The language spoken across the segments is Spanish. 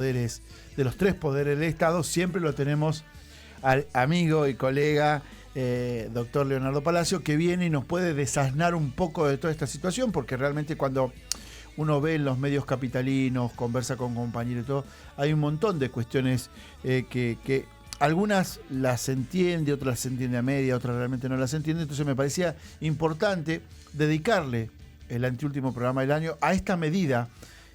poderes, de los tres poderes del Estado, siempre lo tenemos al amigo y colega doctor Leonardo Palacio, que viene y nos puede desasnar un poco de toda esta situación, porque realmente cuando uno ve en los medios capitalinos, conversa con compañeros y todo, hay un montón de cuestiones que algunas las entiende, otras las entiende a media, otras realmente no las entiende. Entonces me parecía importante dedicarle el anteúltimo programa del año a esta medida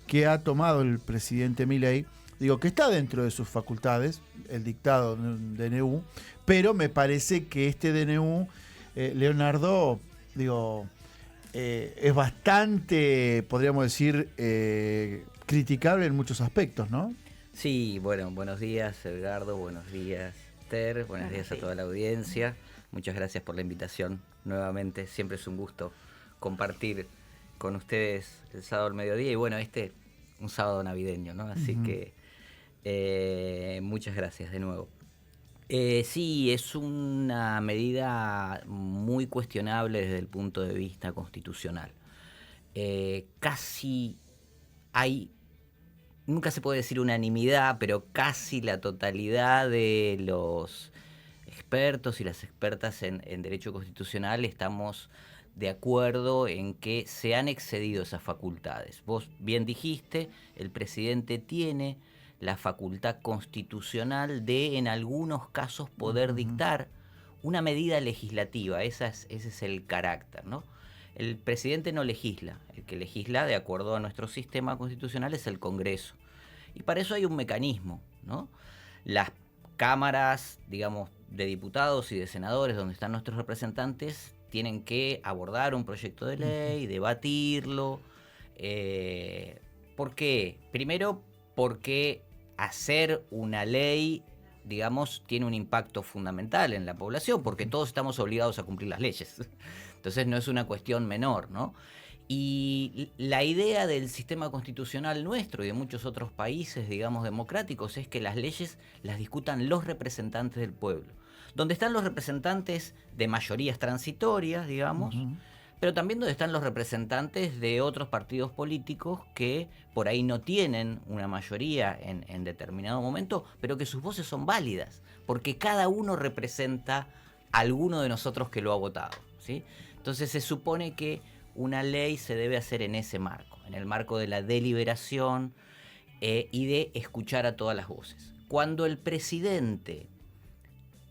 que ha tomado el presidente Milei. Digo, que está dentro de sus facultades, el dictado de un DNU, pero me parece que este DNU, Leonardo, digo, es bastante, podríamos decir, criticable en muchos aspectos, ¿no? Sí, bueno, buenos días Edgardo, buenos días Ter, buenos días a toda la audiencia. Muchas gracias por la invitación nuevamente, siempre es un gusto compartir con ustedes el sábado al mediodía y bueno, un sábado navideño, ¿no? Así que muchas gracias de nuevo. Sí, es una medida muy cuestionable desde el punto de vista constitucional. Casi hay, nunca se puede decir unanimidad, pero casi la totalidad de los expertos y las expertas en derecho constitucional estamos de acuerdo en que se han excedido esas facultades. Vos bien dijiste, el presidente tiene la facultad constitucional de, en algunos casos, poder dictar una medida legislativa. Ese es el carácter, ¿no? El presidente no legisla. El que legisla, de acuerdo a nuestro sistema constitucional, es el Congreso. Y para eso hay un mecanismo, ¿no? Las cámaras, digamos, de diputados y de senadores, donde están nuestros representantes, tienen que abordar un proyecto de ley, debatirlo. ¿Por qué? Primero, porque hacer una ley, digamos, tiene un impacto fundamental en la población, porque todos estamos obligados a cumplir las leyes. Entonces no es una cuestión menor, ¿no? Y la idea del sistema constitucional nuestro y de muchos otros países, digamos, democráticos, es que las leyes las discutan los representantes del pueblo. Donde están los representantes de mayorías transitorias, digamos, pero también donde están los representantes de otros partidos políticos que por ahí no tienen una mayoría en determinado momento, pero que sus voces son válidas, porque cada uno representa a alguno de nosotros que lo ha votado, ¿sí? Entonces se supone que una ley se debe hacer en ese marco, en el marco de la deliberación y de escuchar a todas las voces. Cuando el presidente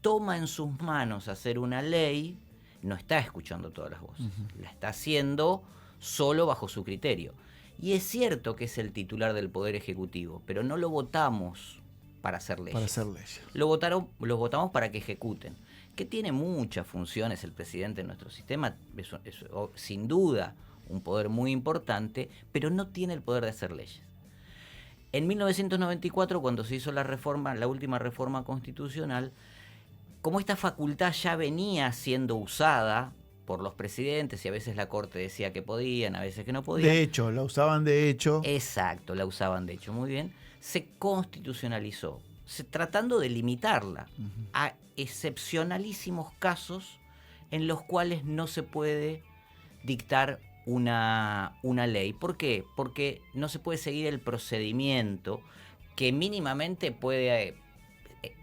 toma en sus manos hacer una ley, no está escuchando todas las voces, la está haciendo solo bajo su criterio. Y es cierto que es el titular del Poder Ejecutivo, pero no lo votamos para hacer leyes. Para hacer leyes. Los votamos para que ejecuten. Que tiene muchas funciones el presidente en nuestro sistema, es sin duda un poder muy importante, pero no tiene el poder de hacer leyes. En 1994, cuando se hizo la última reforma constitucional, como esta facultad ya venía siendo usada por los presidentes y a veces la Corte decía que podían, a veces que no podían. De hecho, la usaban de hecho. Exacto, la usaban de hecho, muy bien. Se constitucionalizó, tratando de limitarla a excepcionalísimos casos en los cuales no se puede dictar una ley. ¿Por qué? Porque no se puede seguir el procedimiento que mínimamente puede,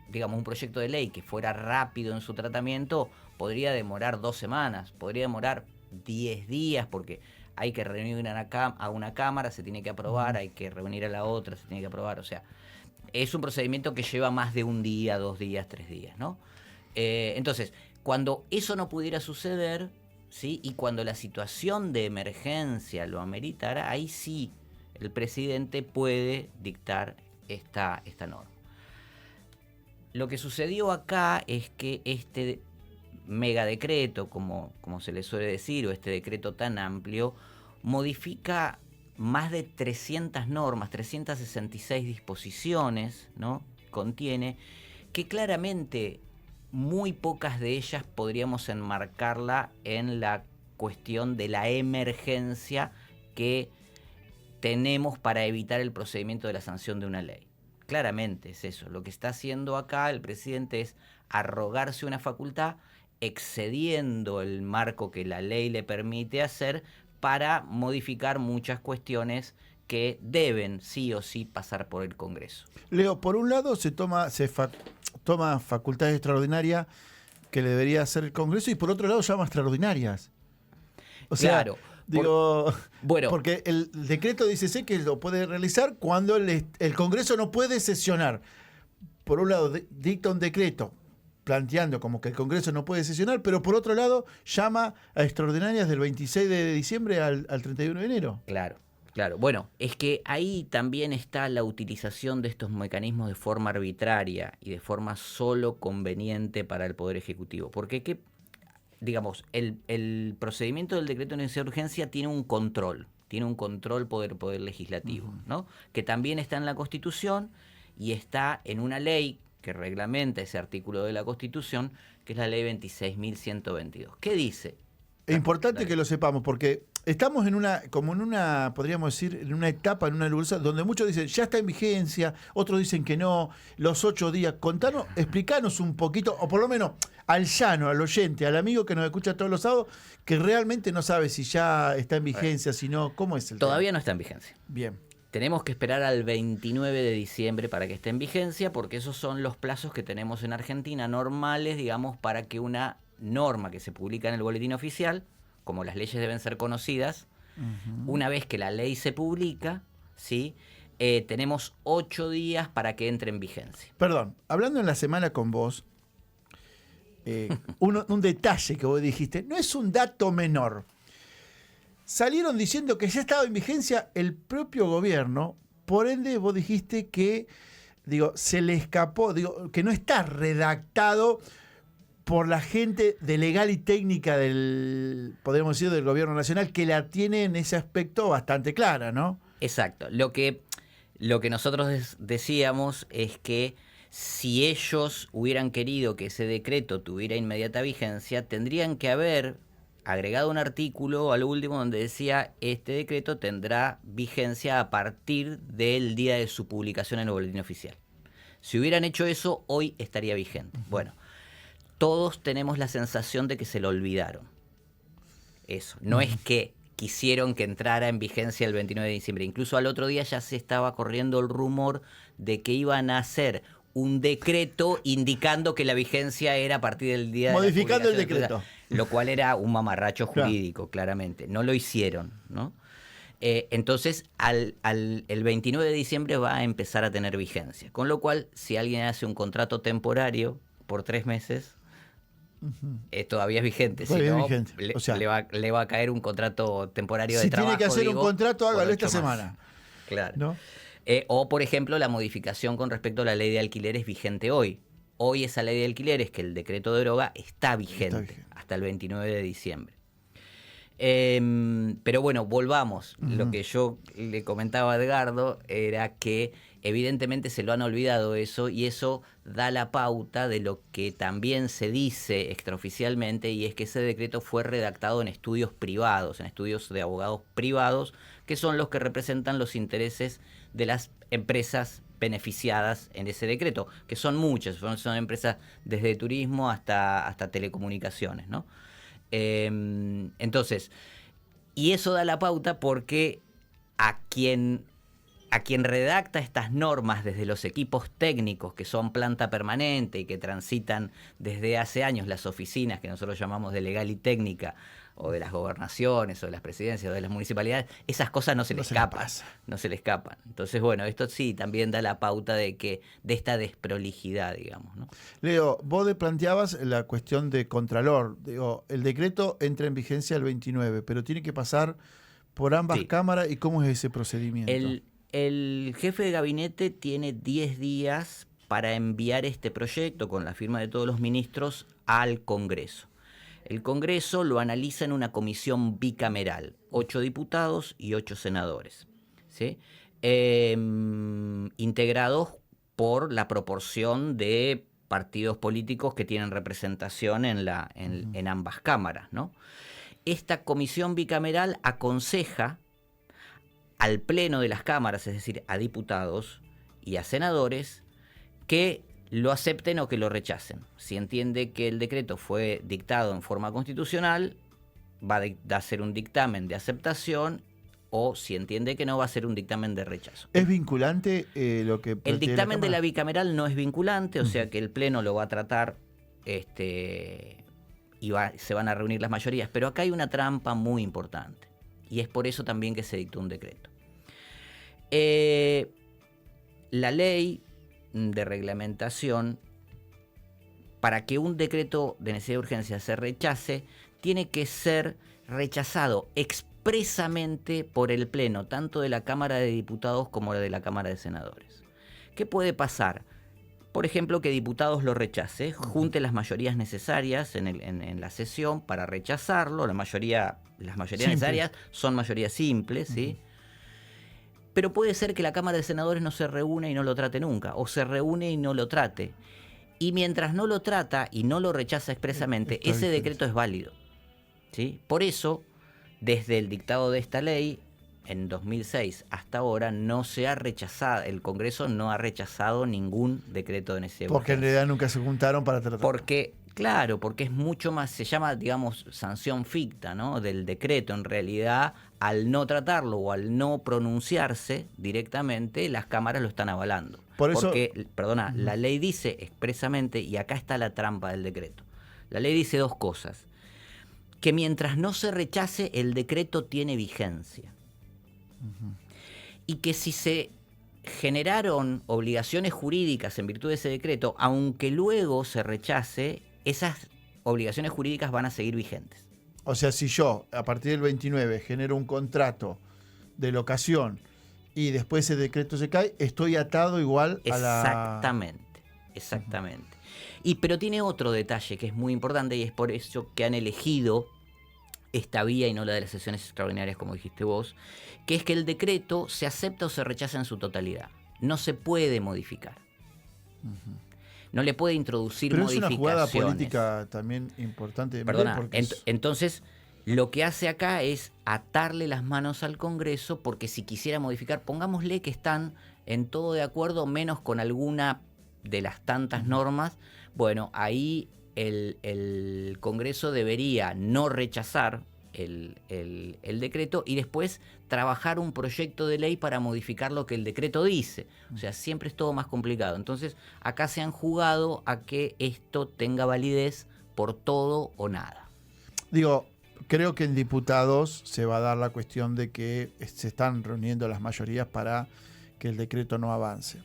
digamos, un proyecto de ley que fuera rápido en su tratamiento podría demorar 2 semanas, podría demorar 10 días, porque hay que reunir a una cámara, se tiene que aprobar, hay que reunir a la otra, se tiene que aprobar, o sea, es un procedimiento que lleva más de 1 día, 2 días, 3 días, ¿no? Entonces, cuando eso no pudiera suceder, ¿sí? Y cuando la situación de emergencia lo ameritara, ahí sí el presidente puede dictar esta norma. Lo que sucedió acá es que este megadecreto, como se le suele decir, o este decreto tan amplio, modifica más de 300 normas, 366 disposiciones, ¿no? Contiene, que claramente muy pocas de ellas podríamos enmarcarla en la cuestión de la emergencia que tenemos para evitar el procedimiento de la sanción de una ley. Claramente es eso. Lo que está haciendo acá el presidente es arrogarse una facultad excediendo el marco que la ley le permite hacer para modificar muchas cuestiones que deben sí o sí pasar por el Congreso. Leo, por un lado toma facultades extraordinarias que le debería hacer el Congreso y por otro lado llama extraordinarias. O sea, Claro. Bueno, porque el decreto dice que lo puede realizar cuando el Congreso no puede sesionar. Por un lado dicta un decreto planteando como que el Congreso no puede sesionar, pero por otro lado llama a extraordinarias del 26 de diciembre al 31 de enero. Claro. Bueno, es que ahí también está la utilización de estos mecanismos de forma arbitraria y de forma solo conveniente para el Poder Ejecutivo. Porque, digamos, el procedimiento del decreto de necesidad de urgencia tiene un control poder legislativo, ¿no? Que también está en la Constitución y está en una ley que reglamenta ese artículo de la Constitución, que es la ley 26.122. ¿Qué dice? Es importante que lo sepamos, porque estamos en una, podríamos decir, en una etapa, en una lucha, donde muchos dicen, ya está en vigencia, otros dicen que no, los 8 días. Explicanos un poquito, o por lo menos al llano, al oyente, al amigo que nos escucha todos los sábados, que realmente no sabe si ya está en vigencia, si no, ¿cómo es el tema? Todavía no está en vigencia. Bien. Tenemos que esperar al 29 de diciembre para que esté en vigencia, porque esos son los plazos que tenemos en Argentina normales, digamos, para que una norma que se publica en el boletín oficial, como las leyes deben ser conocidas, una vez que la ley se publica, ¿sí? Tenemos 8 días para que entre en vigencia. Perdón, hablando en la semana con vos, un detalle que vos dijiste, no es un dato menor. Salieron diciendo que ya estaba en vigencia el propio gobierno, por ende vos dijiste que, se le escapó, que no está redactado por la gente de legal y técnica podríamos decir, del gobierno nacional, que la tiene en ese aspecto bastante clara, ¿no? Exacto. Lo que nosotros decíamos es que si ellos hubieran querido que ese decreto tuviera inmediata vigencia, tendrían que haber agregado un artículo al último donde decía este decreto tendrá vigencia a partir del día de su publicación en el boletín oficial. Si hubieran hecho eso, hoy estaría vigente. Bueno, todos tenemos la sensación de que se lo olvidaron. Eso. No es que quisieron que entrara en vigencia el 29 de diciembre. Incluso al otro día ya se estaba corriendo el rumor de que iban a hacer un decreto indicando que la vigencia era a partir del día modificando de la el decreto. Lo cual era un mamarracho jurídico, claramente. No lo hicieron, ¿no? Entonces, el 29 de diciembre va a empezar a tener vigencia. Con lo cual, si alguien hace un contrato temporario por 3 meses, todavía es vigente. Si no, o sea, le va a caer un contrato temporario de trabajo. Si tiene que hacer un contrato, hágalo esta semana. Claro. ¿No? O, por ejemplo, la modificación con respecto a la ley de alquileres vigente hoy. Hoy esa ley de alquileres, que el decreto deroga, está vigente hasta el 29 de diciembre. Pero bueno, volvamos. Lo que yo le comentaba a Edgardo era que evidentemente se lo han olvidado eso, y eso da la pauta de lo que también se dice extraoficialmente, y es que ese decreto fue redactado en estudios privados, en estudios de abogados privados, que son los que representan los intereses de las empresas beneficiadas en ese decreto, que son muchas, son empresas desde turismo hasta telecomunicaciones, ¿no? Entonces, y eso da la pauta porque a quien redacta estas normas desde los equipos técnicos, que son planta permanente y que transitan desde hace años las oficinas que nosotros llamamos de legal y técnica, o de las gobernaciones, o de las presidencias, o de las municipalidades, esas cosas no se le escapan. Entonces, bueno, esto sí también da la pauta de esta desprolijidad, digamos, ¿no? Leo, vos planteabas la cuestión de Contralor. El decreto entra en vigencia el 29, pero tiene que pasar por ambas cámaras. ¿Y cómo es ese procedimiento? El jefe de gabinete tiene 10 días para enviar este proyecto con la firma de todos los ministros al Congreso. El Congreso lo analiza en una comisión bicameral, 8 diputados y 8 senadores, ¿sí? Integrados por la proporción de partidos políticos que tienen representación en ambas cámaras, ¿no? Esta comisión bicameral aconseja al pleno de las cámaras, es decir, a diputados y a senadores, que lo acepten o que lo rechacen. Si entiende que el decreto fue dictado en forma constitucional, va a hacer un dictamen de aceptación o si entiende que no, va a ser un dictamen de rechazo. ¿Es vinculante lo que El dictamen de la Cámara? bicameral no es vinculante, o sea que el Pleno lo va a tratar y se van a reunir las mayorías, pero acá hay una trampa muy importante y es por eso también que se dictó un decreto. La ley de reglamentación, para que un decreto de necesidad de urgencia se rechace, tiene que ser rechazado expresamente por el Pleno, tanto de la Cámara de Diputados como de la Cámara de Senadores. ¿Qué puede pasar? Por ejemplo, que diputados lo rechace, junte las mayorías necesarias en la sesión para rechazarlo. Las mayorías necesarias son mayorías simples, ¿sí? Pero puede ser que la Cámara de Senadores no se reúne y no lo trate nunca, o se reúne y no lo trate. Y mientras no lo trata y no lo rechaza expresamente, ese decreto es válido, ¿sí? Por eso, desde el dictado de esta ley, en 2006 hasta ahora, no se ha rechazado, el Congreso no ha rechazado ningún decreto de necesidad de Porque en urgencia. realidad nunca se juntaron para tratar. Porque, claro, porque es mucho más, se llama, digamos, sanción ficta, ¿no? Del decreto. En realidad, al no tratarlo o al no pronunciarse directamente, las cámaras lo están avalando. Por eso, porque, perdona, la ley dice expresamente, y acá está la trampa del decreto, la ley dice dos cosas: que mientras no se rechace, el decreto tiene vigencia. Y que si se generaron obligaciones jurídicas en virtud de ese decreto, aunque luego se rechace, esas obligaciones jurídicas van a seguir vigentes. o sea, si yo a partir del 29 genero un contrato de locación y después ese decreto se cae, estoy atado igual a la... Exactamente. Pero tiene otro detalle que es muy importante, y es por eso que han elegido esta vía y no la de las sesiones extraordinarias, como dijiste vos, que es que el decreto se acepta o se rechaza en su totalidad. No se puede modificar. No le puede introducir Pero es una modificaciones. jugada política también importante. Perdona, porque entonces lo que hace acá es atarle las manos al Congreso, porque si quisiera modificar, pongámosle que están en todo de acuerdo, menos con alguna de las tantas normas, bueno, ahí el Congreso debería no rechazar el decreto y después trabajar un proyecto de ley para modificar lo que el decreto dice. O sea, siempre es todo más complicado. Entonces, acá se han jugado a que esto tenga validez por todo o nada. Digo, creo que en diputados se va a dar la cuestión de que se están reuniendo las mayorías para que el decreto no avance.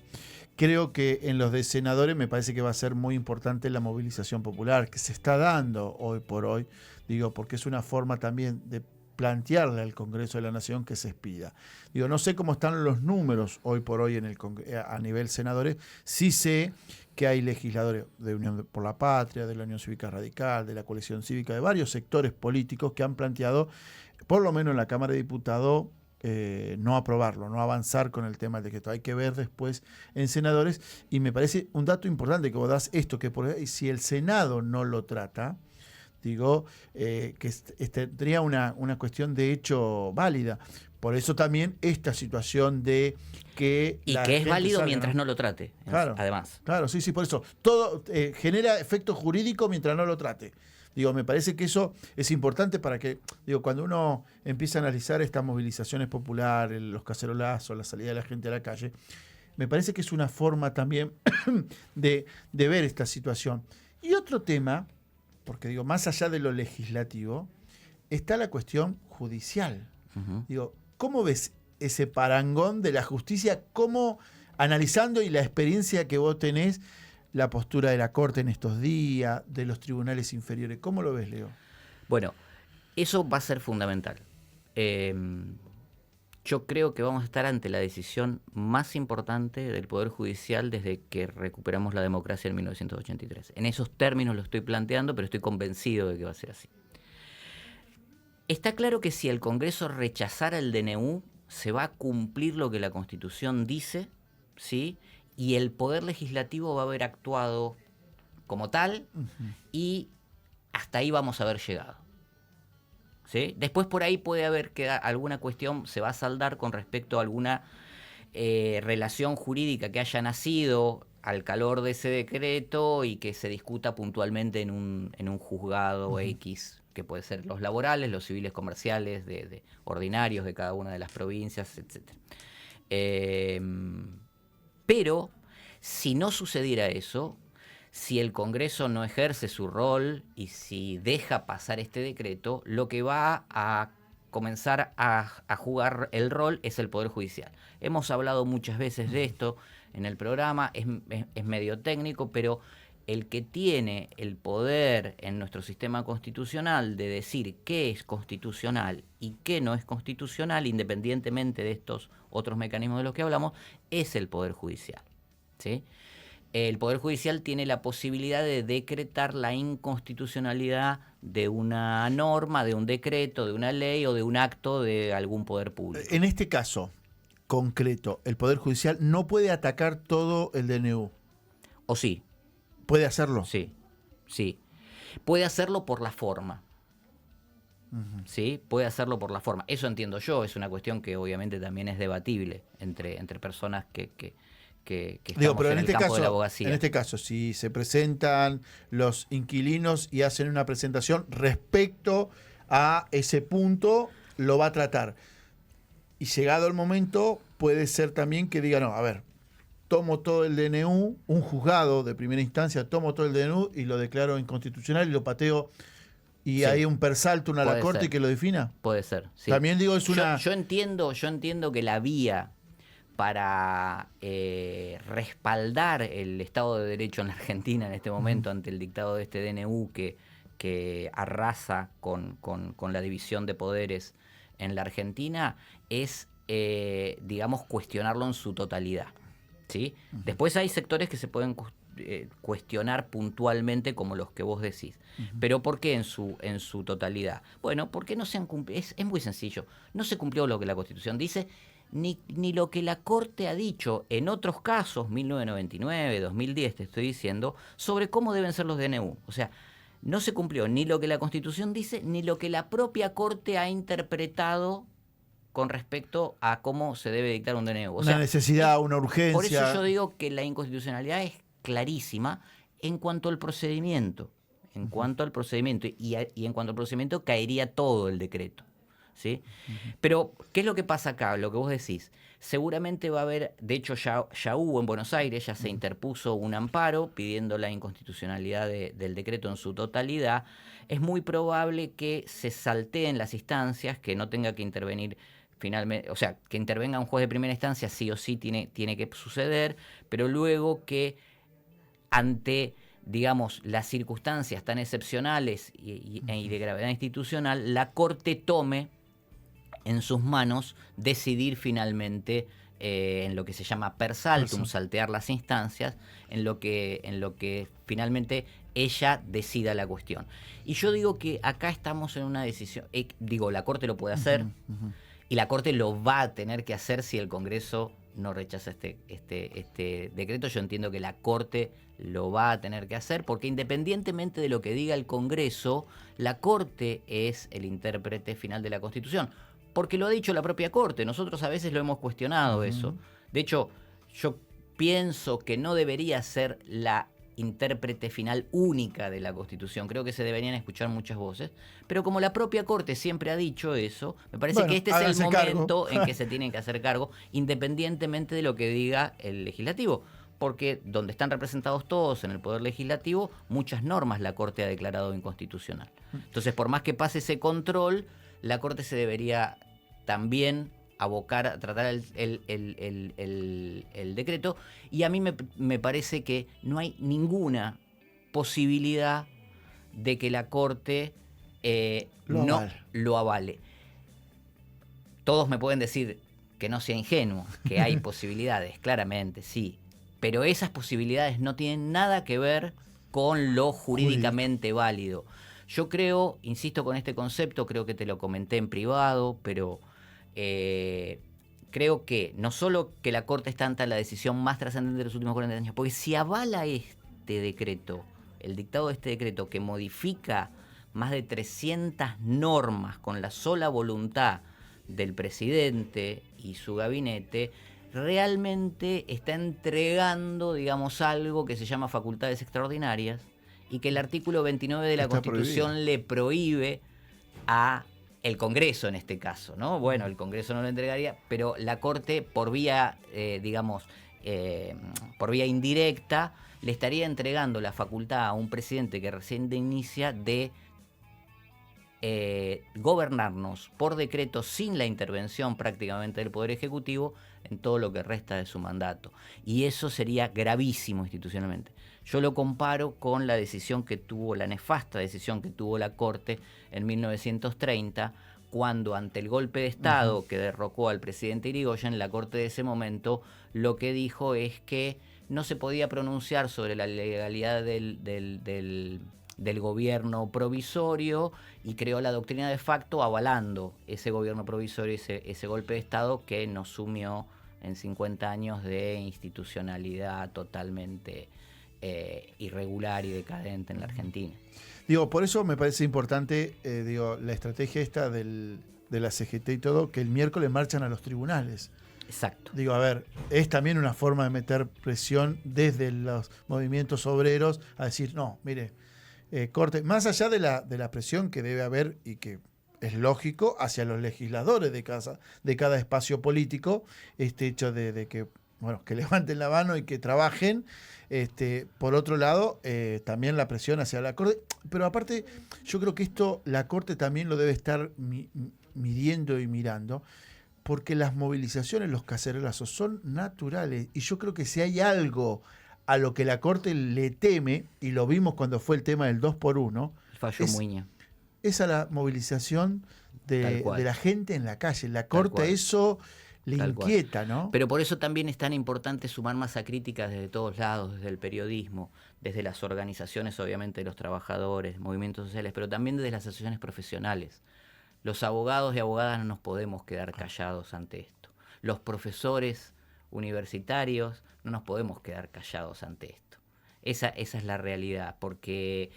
Creo que en los de senadores me parece que va a ser muy importante la movilización popular que se está dando hoy por hoy, digo, porque es una forma también de plantearle al Congreso de la Nación que se expida. Digo, no sé cómo están los números hoy por hoy a nivel senadores, sí sé que hay legisladores de Unión por la Patria, de la Unión Cívica Radical, de la Coalición Cívica, de varios sectores políticos que han planteado, por lo menos en la Cámara de Diputados, no aprobarlo, no avanzar con el tema del decreto. Hay que ver después en senadores, y me parece un dato importante que vos das esto, que si el Senado no lo trata, digo, que tendría una cuestión de hecho válida. Por eso también esta situación de que... Y que es válido mientras no lo trate, claro, además. Claro, sí, por eso. Todo genera efecto jurídico mientras no lo trate. Digo, me parece que eso es importante para que, digo, cuando uno empieza a analizar estas movilizaciones populares, los cacerolazos, la salida de la gente a la calle, me parece que es una forma también de ver esta situación. Y otro tema, porque digo, más allá de lo legislativo, está la cuestión judicial. Digo, ¿cómo ves ese parangón de la justicia? ¿Cómo, analizando y la experiencia que vos tenés, la postura de la Corte en estos días, de los tribunales inferiores? ¿Cómo lo ves, Leo? Bueno, eso va a ser fundamental. Yo creo que vamos a estar ante la decisión más importante del Poder Judicial desde que recuperamos la democracia en 1983. En esos términos lo estoy planteando, pero estoy convencido de que va a ser así. Está claro que si el Congreso rechazara el DNU, se va a cumplir lo que la Constitución dice, ¿sí? Y el Poder Legislativo va a haber actuado como tal, y hasta ahí vamos a haber llegado, ¿sí? Después por ahí puede haber que alguna cuestión se va a saldar con respecto a alguna relación jurídica que haya nacido al calor de ese decreto y que se discuta puntualmente en un juzgado X, que pueden ser los laborales, los civiles comerciales, de ordinarios de cada una de las provincias, etc. Pero si no sucediera eso, si el Congreso no ejerce su rol y si deja pasar este decreto, lo que va a comenzar a jugar el rol es el Poder Judicial. Hemos hablado muchas veces de esto en el programa, es medio técnico, pero el que tiene el poder en nuestro sistema constitucional de decir qué es constitucional y qué no es constitucional, independientemente de estos otros mecanismos de los que hablamos, es el Poder Judicial, ¿sí? El Poder Judicial tiene la posibilidad de decretar la inconstitucionalidad de una norma, de un decreto, de una ley o de un acto de algún poder público. En este caso concreto, el Poder Judicial no puede atacar todo el DNU. ¿O sí? ¿Puede hacerlo? Sí, sí. Puede hacerlo por la forma. ¿Sí? Puede hacerlo por la forma. Eso entiendo yo, es una cuestión que obviamente también es debatible entre personas que estamos pero en el campo de la abogacía. En este caso, si se presentan los inquilinos y hacen una presentación respecto a ese punto, lo va a tratar. Y llegado el momento, puede ser también que diga, no, a ver, tomo todo el DNU, un juzgado de primera instancia, tomo todo el DNU y lo declaro inconstitucional y lo pateo. ¿Y Sí. hay un persaltum a la Corte ser. que lo defina? Puede ser, sí. También digo, es una... Yo entiendo que la vía para respaldar el Estado de Derecho en la Argentina en este momento ante el dictado de este DNU que arrasa con la división de poderes en la Argentina es, digamos, cuestionarlo en su totalidad, ¿sí? Después hay sectores que se pueden cuestionar puntualmente como los que vos decís. Pero ¿por qué en su totalidad? Bueno, porque no se han cumplido, es muy sencillo, no se cumplió lo que la Constitución dice, ni lo que la Corte ha dicho en otros casos, 1999, 2010, te estoy diciendo, sobre cómo deben ser los DNU. O sea, no se cumplió ni lo que la Constitución dice, ni lo que la propia Corte ha interpretado con respecto a cómo se debe dictar un DNU. O sea, una necesidad, una urgencia. Por eso yo digo que la inconstitucionalidad es clarísima en cuanto al procedimiento. En cuanto al procedimiento. Y en cuanto al procedimiento caería todo el decreto, ¿sí? Pero, ¿qué es lo que pasa acá? Lo que vos decís. Seguramente va a haber, de hecho ya hubo en Buenos Aires, ya se interpuso un amparo pidiendo la inconstitucionalidad del decreto en su totalidad. Es muy probable que se salteen las instancias, que no tenga que intervenir finalmente, o sea, que intervenga un juez de primera instancia sí o sí tiene que suceder, pero luego que ante, digamos, las circunstancias tan excepcionales y de gravedad institucional, la Corte tome en sus manos decidir finalmente en lo que se llama per saltum, saltear las instancias, en lo que finalmente ella decida la cuestión. Y yo digo que acá estamos en una decisión, la Corte lo puede hacer, y la Corte lo va a tener que hacer si el Congreso no rechaza este decreto. Yo entiendo que la Corte lo va a tener que hacer, porque independientemente de lo que diga el Congreso, la Corte es el intérprete final de la Constitución. Porque lo ha dicho la propia Corte. Nosotros a veces lo hemos cuestionado eso. De hecho, yo pienso que no debería ser la intérprete final única de la Constitución. Creo que se deberían escuchar muchas voces. Pero como la propia Corte siempre ha dicho eso, me parece que este es el momento en que se tienen que hacer cargo, independientemente de lo que diga el legislativo. Porque donde están representados todos en el Poder Legislativo, muchas normas la Corte ha declarado inconstitucional. Entonces, por más que pase ese control, la Corte se debería también abocar a tratar el decreto, y a mí me parece que no hay ninguna posibilidad de que la Corte lo avale. Todos me pueden decir que no sea ingenuo, que hay posibilidades, claramente, sí, pero esas posibilidades no tienen nada que ver con lo jurídicamente válido. Yo creo, insisto con este concepto, creo que te lo comenté en privado, pero creo que no solo que la Corte está ante la decisión más trascendente de los últimos 40 años, porque si avala este decreto, el dictado de este decreto que modifica más de 300 normas con la sola voluntad del presidente y su gabinete, realmente está entregando, digamos, algo que se llama facultades extraordinarias y que el artículo 29 de la Constitución le prohíbe a el Congreso en este caso, ¿no? Bueno, el Congreso no lo entregaría, pero la Corte por vía, por vía indirecta, le estaría entregando la facultad a un presidente que recién inicia de gobernarnos por decreto sin la intervención prácticamente del Poder Ejecutivo en todo lo que resta de su mandato. Y eso sería gravísimo institucionalmente. Yo lo comparo con la decisión que tuvo, la nefasta decisión que tuvo la Corte en 1930, cuando ante el golpe de Estado que derrocó al presidente Irigoyen, la Corte de ese momento lo que dijo es que no se podía pronunciar sobre la legalidad del gobierno provisorio, y creó la doctrina de facto avalando ese gobierno provisorio, ese golpe de Estado que nos sumió en 50 años de institucionalidad totalmente irregular y decadente en la Argentina. Digo, por eso me parece importante, la estrategia esta de la CGT y todo, que el miércoles marchan a los tribunales. Exacto. Digo, a ver, es también una forma de meter presión desde los movimientos obreros a decir, no, mire, Corte, más allá de la presión que debe haber y que es lógico hacia los legisladores de cada espacio político, este hecho de que, bueno, que levanten la mano y que trabajen. Por otro lado, también la presión hacia la Corte, pero aparte yo creo que esto la Corte también lo debe estar midiendo y mirando, porque las movilizaciones, los cacerolazos son naturales, y yo creo que si hay algo a lo que la Corte le teme, y lo vimos cuando fue el tema del 2x1, el fallo Muña, es a la movilización de la gente en la calle. La Corte eso le inquieta, ¿no? Pero por eso también es tan importante sumar masa crítica desde todos lados, desde el periodismo, desde las organizaciones, obviamente, de los trabajadores, movimientos sociales, pero también desde las asociaciones profesionales. Los abogados y abogadas no nos podemos quedar callados ante esto. Los profesores universitarios no nos podemos quedar callados ante esto. Esa es la realidad, porque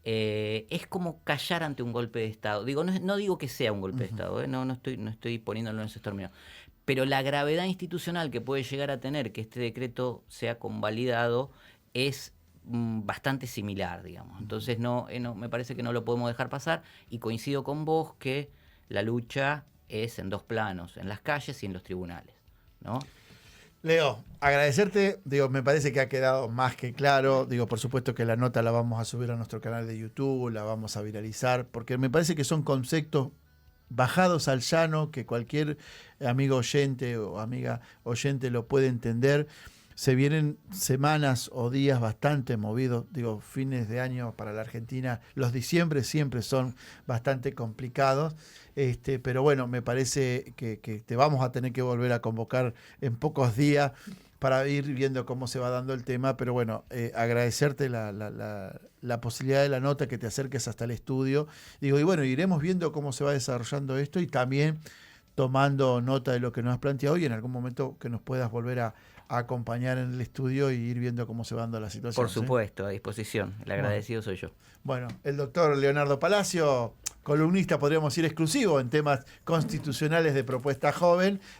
es como callar ante un golpe de Estado. Digo, no digo que sea un golpe de Estado, no estoy poniéndolo en esos términos. Pero la gravedad institucional que puede llegar a tener que este decreto sea convalidado es bastante similar, digamos. Entonces me parece que no lo podemos dejar pasar, y coincido con vos que la lucha es en dos planos, en las calles y en los tribunales, ¿no? Leo, agradecerte, me parece que ha quedado más que claro, por supuesto que la nota la vamos a subir a nuestro canal de YouTube, la vamos a viralizar, porque me parece que son conceptos bajados al llano, que cualquier amigo oyente o amiga oyente lo puede entender. Se vienen semanas o días bastante movidos, fines de año para la Argentina, los diciembre siempre son bastante complicados, pero bueno, me parece que te vamos a tener que volver a convocar en pocos días para ir viendo cómo se va dando el tema, pero bueno, agradecerte la posibilidad de la nota, que te acerques hasta el estudio, y bueno, iremos viendo cómo se va desarrollando esto, y también tomando nota de lo que nos has planteado, y en algún momento que nos puedas volver a acompañar en el estudio y ir viendo cómo se va dando la situación. Por supuesto, ¿sí? A disposición. El agradecido soy yo. Bueno, el doctor Leonardo Palacio, columnista, podríamos decir, exclusivo en temas constitucionales de Propuesta Joven,